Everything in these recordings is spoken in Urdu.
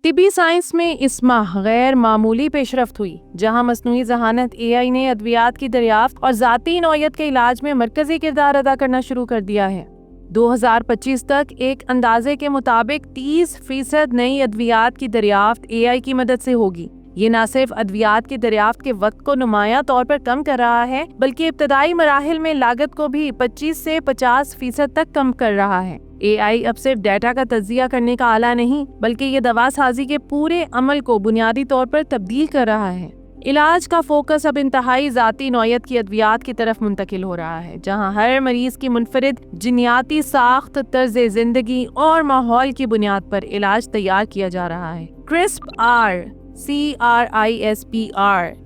طبی سائنس میں اس ماہ غیر معمولی پیشرفت ہوئی، جہاں مصنوعی ذہانت AI نے ادویات کی دریافت اور ذاتی نوعیت کے علاج میں مرکزی کردار ادا کرنا شروع کر دیا ہے۔ 2025 تک ایک اندازے کے مطابق 30% نئی ادویات کی دریافت AI کی مدد سے ہوگی۔ یہ نہ صرف ادویات کی دریافت کے وقت کو نمایاں طور پر کم کر رہا ہے، بلکہ ابتدائی مراحل میں لاگت کو بھی 25 سے 50% تک کم کر رہا ہے۔ AI اب صرف ڈیٹا کا تجزیہ کرنے کا آلہ نہیں، بلکہ یہ دوا سازی کے پورے عمل کو بنیادی طور پر تبدیل کر رہا ہے۔ علاج کا فوکس اب انتہائی ذاتی نوعیت کی ادویات کی طرف منتقل ہو رہا ہے، جہاں ہر مریض کی منفرد جینیاتی ساخت، طرز زندگی اور ماحول کی بنیاد پر علاج تیار کیا جا رہا ہے۔ CRISPR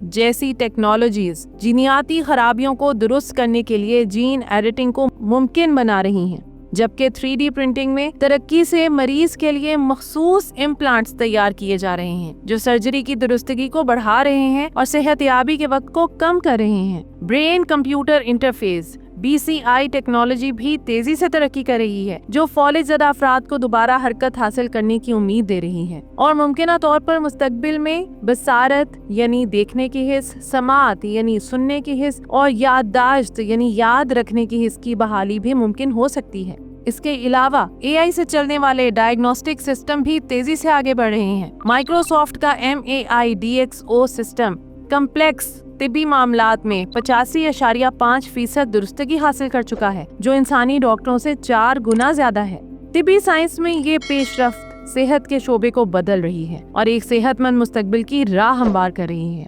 جیسی ٹیکنالوجیز جینیاتی خرابیوں کو درست کرنے کے لیے جین ایڈیٹنگ کو ممکن بنا رہی ہیں، جبکہ 3D پرنٹنگ میں ترقی سے مریض کے لیے مخصوص امپلانٹس تیار کیے جا رہے ہیں، جو سرجری کی درستگی کو بڑھا رہے ہیں اور صحت یابی کے وقت کو کم کر رہے ہیں۔ Brain computer interface BCI technology بھی تیزی سے ترقی کر رہی ہے، جو فالج زدہ افراد کو دوبارہ حرکت حاصل کرنے کی امید دے رہی ہے اور ممکنہ طور پر مستقبل میں بصارت یعنی دیکھنے کی حس، سماعت یعنی سننے کی حس اور یادداشت یعنی یاد رکھنے کی حس کی بحالی بھی ممکن ہو سکتی ہے۔ اس کے علاوہ AI سے چلنے والے ڈائگنوسٹک سسٹم بھی تیزی سے آگے بڑھ رہے ہیں۔ مائکروسافٹ کا MAIDXO سسٹم کمپلیکس طبی معاملات میں 85.5% درستگی حاصل کر چکا ہے، جو انسانی ڈاکٹروں سے 4 گنا زیادہ ہے۔ طبی سائنس میں یہ پیش رفت صحت کے شعبے کو بدل رہی ہے اور ایک صحت مند مستقبل کی راہ ہموار کر رہی ہے۔